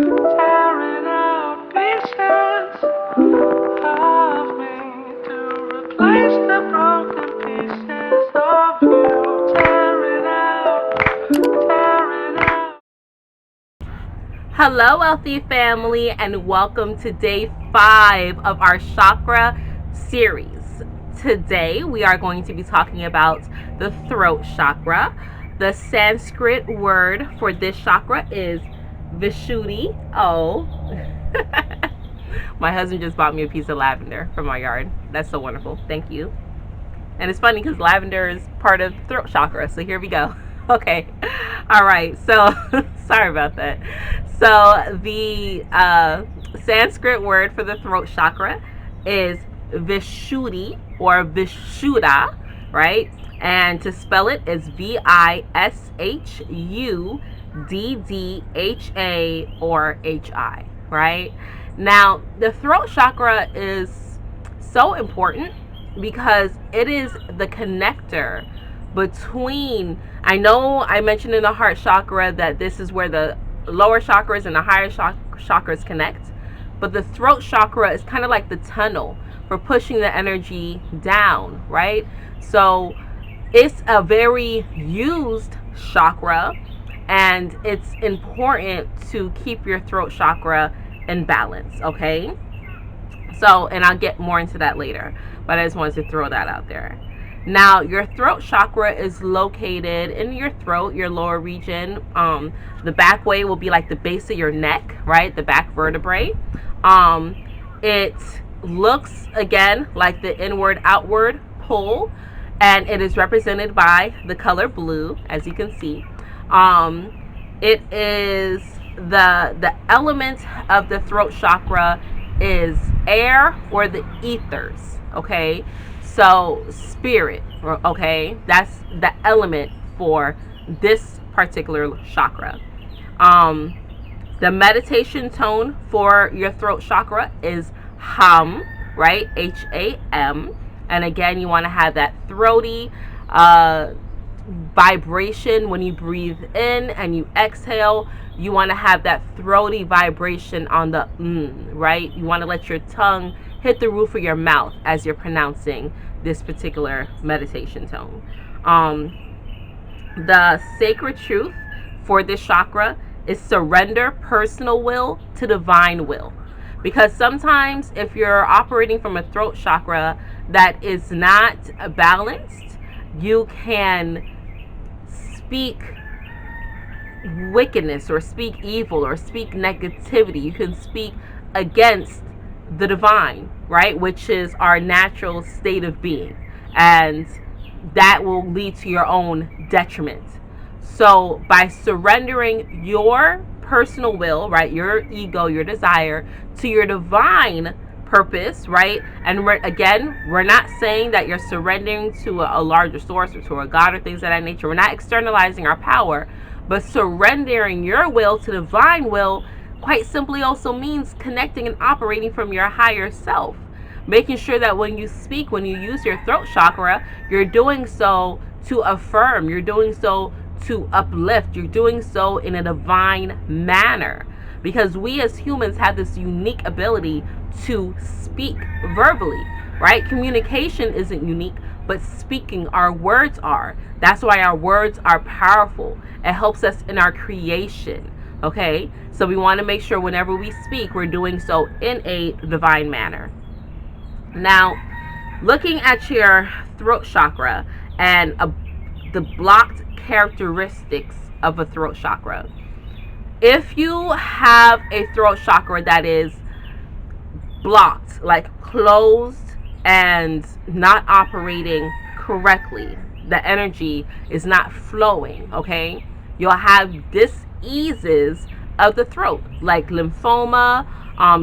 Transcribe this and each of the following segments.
tearing out pieces of me to replace the broken pieces of you. Tearing out. Hello, wealthy family, and welcome to day 5 of our chakra series. Today, we are going to be talking about the throat chakra. The Sanskrit word for this chakra is Vishuddhi. Oh, my husband just bought me a piece of lavender from my yard. That's so wonderful. Thank you. And it's funny because lavender is part of the throat chakra. So here we go. Okay. All right. So sorry about that. So the Sanskrit word for the throat chakra is Vishuddhi or Vishuddha, right? And to spell it is Vishuddha or HI, right? Now, the throat chakra is so important because it is the connector between, I know I mentioned in the heart chakra that this is where the lower chakras and the higher chakras connect, but the throat chakra is kind of like the tunnel for pushing the energy down, right? So it's a very used chakra, and it's important to keep your throat chakra in balance, okay? So, and I'll get more into that later, but I just wanted to throw that out there. Now, your throat chakra is located in your throat, your lower region. The back way will be like the base of your neck, right? The back vertebrae. It looks, again, like the inward-outward pull, and it is represented by the color blue, as you can see. It is the element of the throat chakra is air or the ethers, okay? So spirit, okay? That's the element for this particular chakra. The meditation tone for your throat chakra is hum, right? HAM. And again, you want to have that throaty vibration when you breathe in and you exhale. You want to have that throaty vibration on the right? You want to let your tongue hit the roof of your mouth as you're pronouncing this particular meditation tone. The sacred truth for this chakra is surrender personal will to divine will. Because sometimes if you're operating from a throat chakra that is not balanced, you can speak wickedness or speak evil or speak negativity. You can speak against the divine, right? Which is our natural state of being. And that will lead to your own detriment. So by surrendering your personal will, right, your ego, your desire, to your divine purpose, right? And we're not saying that you're surrendering to a larger source or to a God or things of that nature. We're not externalizing our power, but surrendering your will to divine will quite simply also means connecting and operating from your higher self. Making sure that when you speak, when you use your throat chakra, you're doing so to affirm, you're doing so to uplift, you're doing so in a divine manner. Because we as humans have this unique ability to speak verbally, right? Communication isn't unique, but speaking, our words are. That's why our words are powerful. It helps us in our creation, okay? So we want to make sure whenever we speak, we're doing so in a divine manner. Now, looking at your throat chakra and the blocked characteristics of a throat chakra. If you have a throat chakra that is blocked, like closed and not operating correctly, the energy is not flowing, okay? You'll have diseases of the throat, like lymphoma,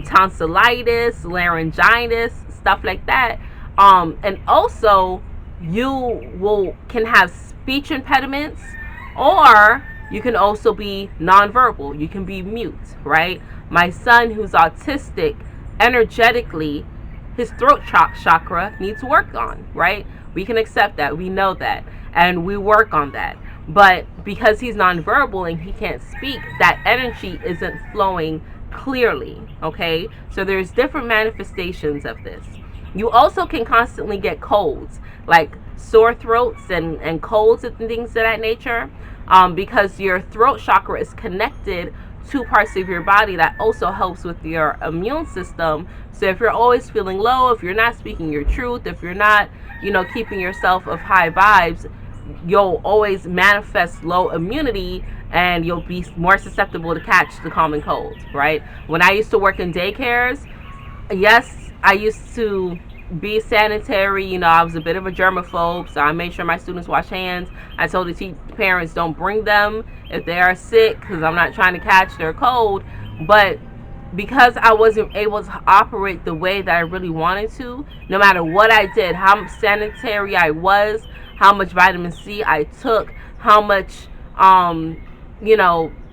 tonsillitis, laryngitis, stuff like that. And also you can have speech impediments, or you can also be nonverbal. You can be mute, right? My son, who's autistic, energetically, his throat chakra needs work on, right? We can accept that. We know that. And we work on that. But because he's nonverbal and he can't speak, that energy isn't flowing clearly. Okay, so there's different manifestations of this. You also can constantly get colds, like sore throats and colds and things of that nature, because your throat chakra is connected to parts of your body that also helps with your immune system. So if you're always feeling low, if you're not speaking your truth, if you're not, keeping yourself of high vibes, you'll always manifest low immunity, and you'll be more susceptible to catch the common cold, right? When I used to work in daycares, yes, I used to be sanitary. I was a bit of a germaphobe, so I made sure my students wash hands. I told the parents don't bring them if they are sick, because I'm not trying to catch their cold. But because I wasn't able to operate the way that I really wanted to, no matter what I did, how sanitary I was, how much vitamin C I took, how much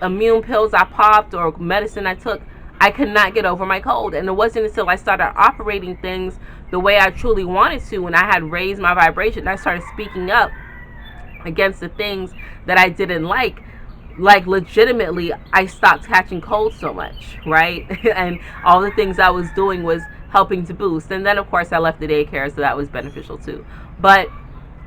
immune pills I popped or medicine I took, I could not get over my cold. And it wasn't until I started operating things the way I truly wanted to, when I had raised my vibration, I started speaking up against the things that I didn't like legitimately, I stopped catching colds so much, right? And all the things I was doing was helping to boost. And then of course I left the daycare, so that was beneficial too. But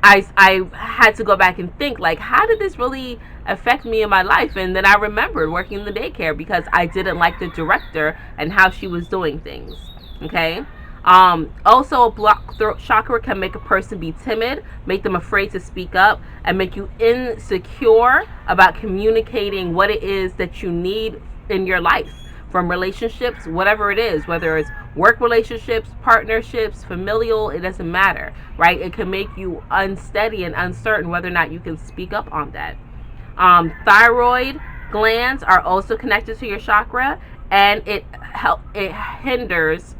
I had to go back and think, like, how did this really affect me in my life? And then I remembered working in the daycare because I didn't like the director and how she was doing things. Okay. Also, a blocked throat chakra can make a person be timid, make them afraid to speak up, and make you insecure about communicating what it is that you need in your life, from relationships, whatever it is, whether it's work relationships, partnerships, familial, it doesn't matter, right? It can make you unsteady and uncertain whether or not you can speak up on that. Thyroid glands are also connected to your chakra, and it hinders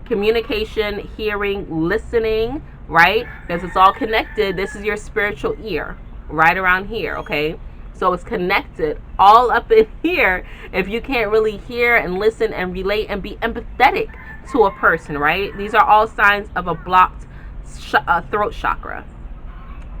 communication, hearing, listening, right? Because it's all connected. This is your spiritual ear, right around here, okay? So it's connected all up in here. If you can't really hear and listen and relate and be empathetic to a person, right? These are all signs of a blocked throat chakra.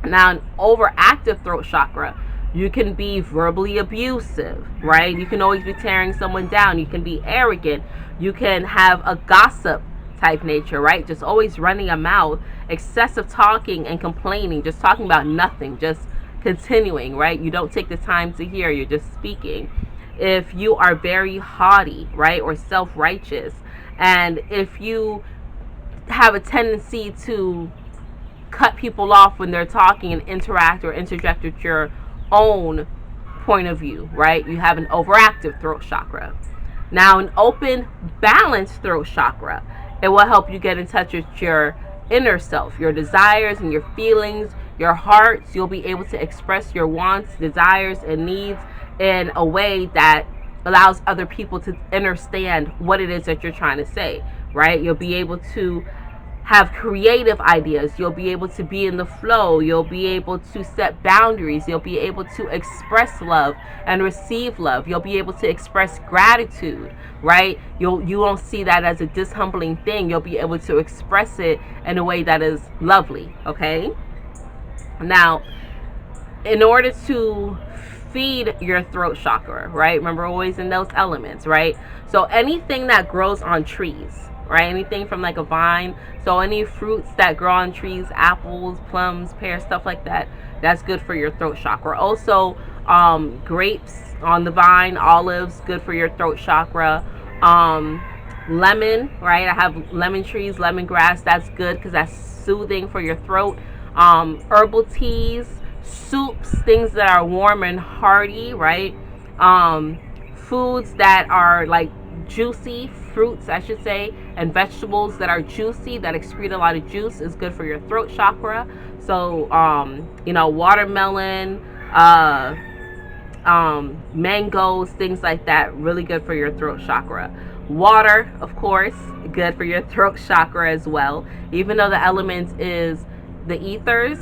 Now, an overactive throat chakra, you can be verbally abusive, right? You can always be tearing someone down. You can be arrogant. You can have a gossip type nature, right? Just always running a mouth, excessive talking and complaining, just talking about nothing, just continuing, right? You don't take the time to hear, you're just speaking. If you are very haughty, right, or self-righteous, and if you have a tendency to cut people off when they're talking and interact or interject with your own point of view, right? You have an overactive throat chakra. Now, an open, balanced throat chakra, it will help you get in touch with your inner self, your desires and your feelings, your hearts. You'll be able to express your wants, desires, and needs in a way that allows other people to understand what it is that you're trying to say, right? You'll be able to have creative ideas. You'll be able to be in the flow. You'll be able to set boundaries. You'll be able to express love and receive love. You'll be able to express gratitude, right? You won't see that as a dishumbling thing. You'll be able to express it in a way that is lovely, okay? Now, in order to feed your throat chakra, right? Remember, always in those elements, right? So anything that grows on trees, right? Anything from like a vine. So any fruits that grow on trees, apples, plums, pears, stuff like that, that's good for your throat chakra. Also, grapes on the vine, olives, good for your throat chakra. Lemon, right? I have lemon trees, lemongrass, that's good because that's soothing for your throat. Herbal teas, soups, things that are warm and hearty, right? Foods that are like juicy, fruits I should say, and vegetables that are juicy, that excrete a lot of juice, is good for your throat chakra. So watermelon, mangoes, things like that, really good for your throat chakra. Water, of course, good for your throat chakra as well. Even though the element is the ethers,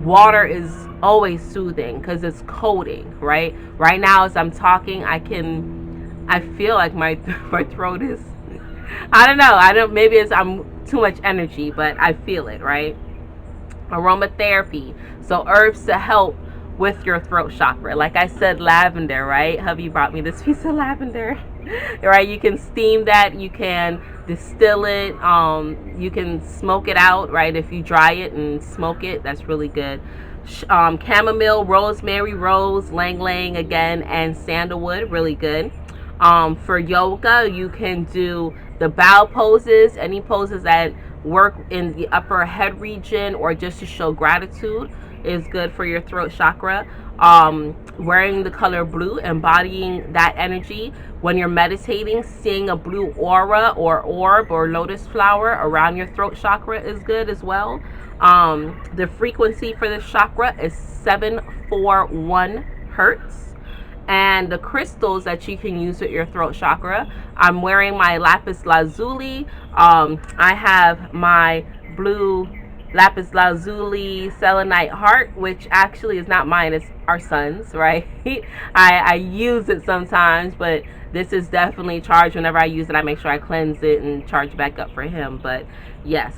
water is always soothing because it's coating, right? Right now as I'm talking, I feel like my throat is, I don't maybe it's I'm too much energy, but I feel it, right? Aromatherapy, so herbs to help with your throat chakra. Like I said, lavender, right? Hubby brought me this piece of lavender. Right? You can steam that, you can distill it, you can smoke it out, right? If you dry it and smoke it, that's really good. Chamomile, rosemary, rose, lang lang again, and sandalwood, really good. For yoga, you can do the bow poses, any poses that work in the upper head region or just to show gratitude is good for your throat chakra. Wearing the color blue, embodying that energy. When you're meditating, seeing a blue aura or orb or lotus flower around your throat chakra is good as well. The frequency for this chakra is 741 hertz. And the crystals that you can use with your throat chakra, I'm wearing my lapis lazuli. I have my blue lapis lazuli selenite heart, which actually is not mine, it's our son's, right? I use it sometimes, but this is definitely charged. Whenever I use it, I make sure I cleanse it and charge back up for him. But yes,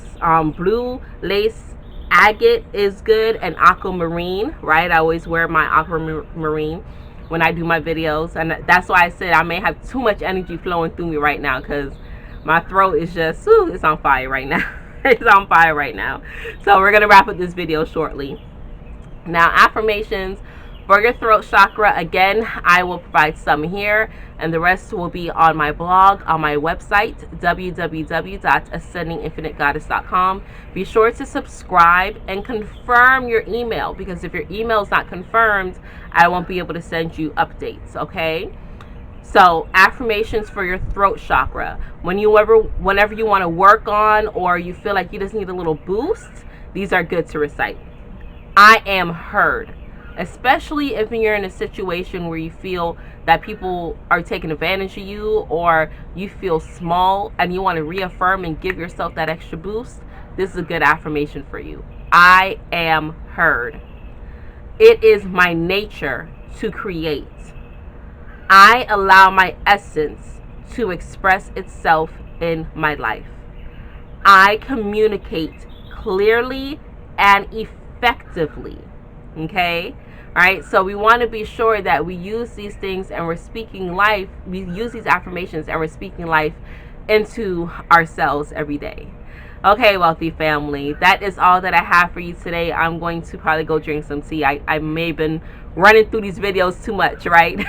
blue lace agate is good, and aquamarine, right? I always wear my aquamarine when I do my videos, and that's why I said I may have too much energy flowing through me right now, because my throat is just, it's on fire right now. It's on fire right now. So we're gonna wrap up this video shortly. Now, affirmations for your throat chakra, again, I will provide some here, and the rest will be on my blog, on my website, www.ascendinginfinitegoddess.com. Be sure to subscribe and confirm your email, because if your email is not confirmed, I won't be able to send you updates, okay? So, affirmations for your throat chakra. Whenever you want to work on, or you feel like you just need a little boost, these are good to recite. I am heard. Especially if you're in a situation where you feel that people are taking advantage of you, or you feel small and you want to reaffirm and give yourself that extra boost, this is a good affirmation for you. I am heard. It is my nature to create. I allow my essence to express itself in my life. I communicate clearly and effectively. Okay? All right? So we want to be sure that we use these things and we're speaking life. We use these affirmations and we're speaking life into ourselves every day. Okay, wealthy family, that is all that I have for you today. I'm going to probably go drink some tea. I may have been running through these videos too much, right?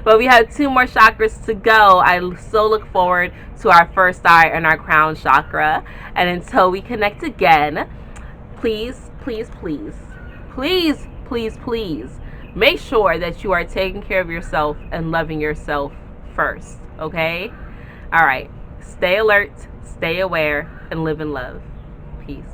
But we have 2 more chakras to go. I so look forward to our first eye and our crown chakra. And until we connect again, please, please, please, please, please, please, make sure that you are taking care of yourself and loving yourself first, okay? All right, stay alert, stay aware, and live in love. Peace.